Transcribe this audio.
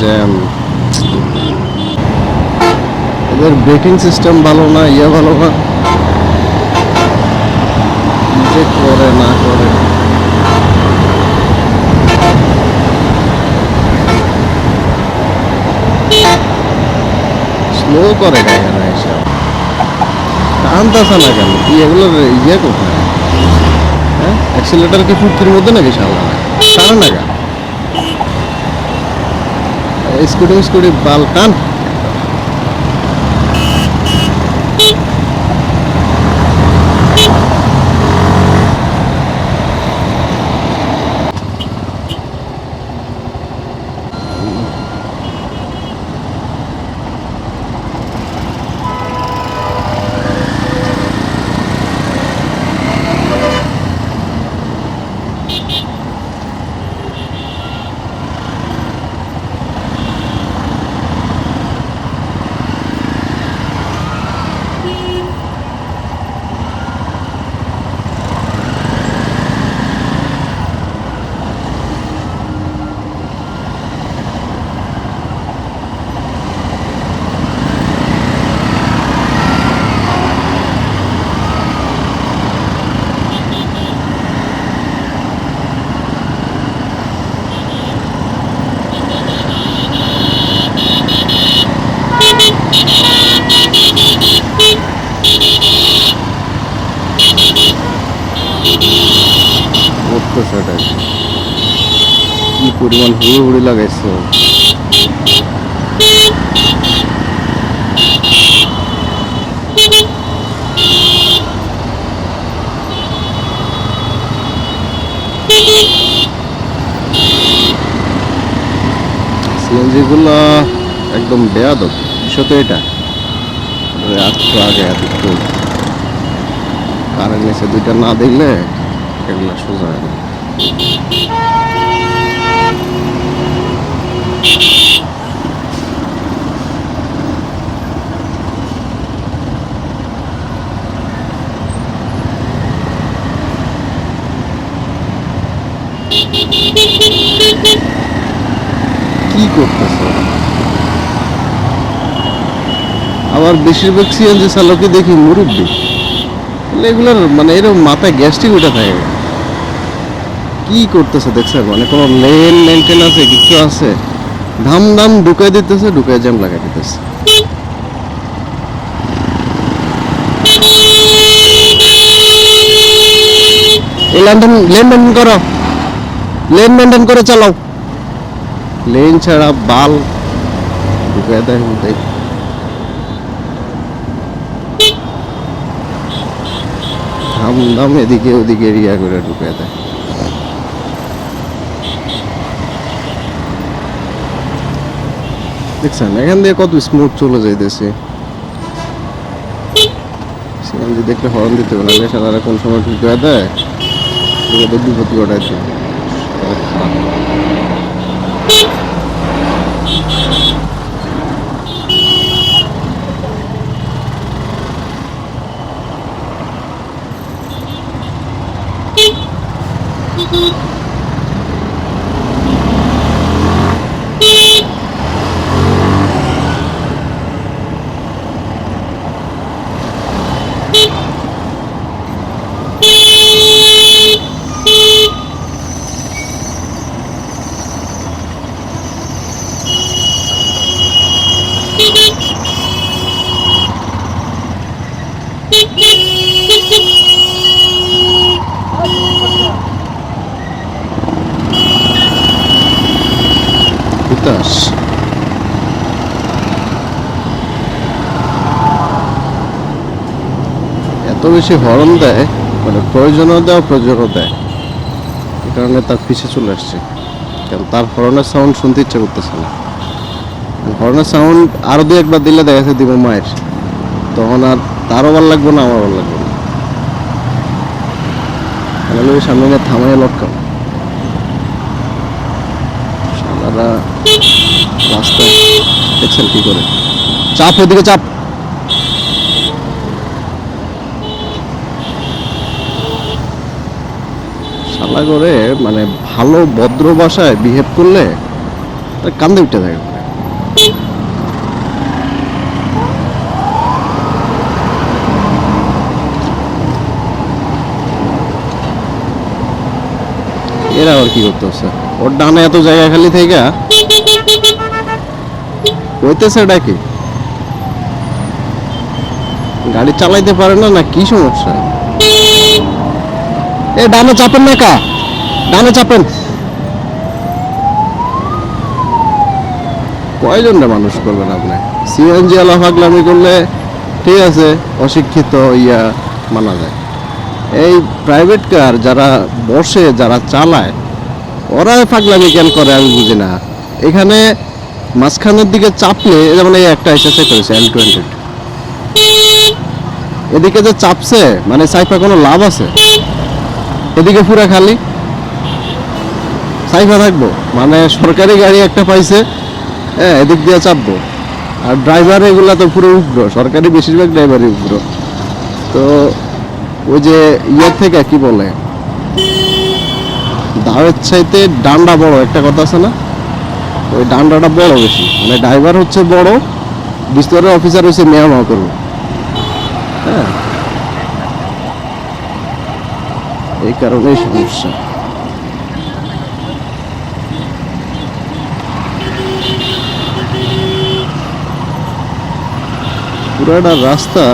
Jam. এদের braking system ভালো না, ভালো না, যে করে না করে। স্লো করে গায়ে না এসব টানতেছে না কেন? কি এগুলোর কোথায়? হ্যাঁ, অ্যাক্সিলেটার কি ফুটকির মধ্যে নাকি সামনে টানে না কেন? স্কুটি স্কুটি বাল টান। কি পরিমাণ হুড়ি লাগাইছো! সিএনজি গুলো একদম বেয়াদব বিষয় তো এটা। একটু আগে একটু কারেন্ট নিচে দুইটা না দেখলে এগুলো সোজা হয় না। কি করতেছে? আবার বেশিরভাগ সিএনজি চালকই দেখি মুরব্বী। এগুলোর মানে এরকম মাথায় গ্যাস্ট্রিক উঠে থাকে। কি করতেছে দেখছেন? মানে কোনো লেন মেনটেন আছে, কিছু আছে? ধাম ধাম ঢুকাই দিতেছে, ঢুকাই জ্যাম লাগাই দিতেছে। এই লেন মেনটেন করো, লেন মেনটেন করে চালাও। লেন ছাড়া বাল ঢুকাই দেয়। ধাম ধাম এদিকে ওদিকে রিয়া করে ঢুকাই দেয়। দেখছেন এখান দিয়ে কত স্মুথ চলে যাইতেছে। সিএনজি দেখলে হর্ন দিতে হবে, নাহলে সারা কোন সময় ঢুকে দেয়, বিপদ ঘটাইছে। এত বেশি হর্ন দেয়, মানে প্রয়োজনও দেয়, এই কারণে তার পিছে চলে আসছে। কারণ তার হর্নের সাউন্ড শুনতে ইচ্ছা করতেছে না। হর্নের সাউন্ড আরো দু একবার দিলে দেখা যাচ্ছে দিব মায়ের, তখন আর তারও ভালো লাগবে না, আমার ভালো লাগবে না। সামনে নিয়ে থামাইয়া লটকাম। সারা রাস্তায় দেখছেন কি করে, চাপ ওদিকে চাপ। শালা করে মানে ভালো ভদ্র ভাষায় বিহেভ করলে কান্দে উঠে থাকে। এরা আবার কি করতেছে? ওর ডানে এত জায়গা খালি থেকে হইতেছে ডাকি গাড়ি চালাইতে পারে না, না কি সমস্যা? এ ডানে চাপেন না কা, ডানে চাপেন। কয়জন রে মানুষ করবেন আপনি? সিএনজি আলা পাগলামি করলে ঠিক আছে, অশিক্ষিত ইয়া মানা যায়। এই প্রাইভেট কার যারা বসে, যারা চালায়, ওরা পাগলামি কেন করে আমি বুঝি না। এখানে মাঝখানের দিকে চাপলে, যেমন এই একটা এসেছে করেছে L20, এদিকে যে চাপছে মানে সাইফা কোনো লাভ আছে? এদিকে পুরা খালি, সাইফা থাকবো মানে সরকারি গাড়ি একটা পাইছে, হ্যাঁ এদিক দিয়ে চাপবো। আর ড্রাইভার এগুলা তো পুরো উগ্র, সরকারি বেশিরভাগ ড্রাইভারই উগ্র। তো ওই যে ইয়ের থেকে কি বলে, দাওয়ের চাইতে ডান্ডা বড় একটা কথা আছে না, ওই ডান্ডাটা বড় বেশি, মানে ড্রাইভার হচ্ছে বড়, বিস্তরের অফিসার হচ্ছে মেয়া মা করবো। হ্যাঁ, এই কারণেই সমস্যা। পুরাটা রাস্তা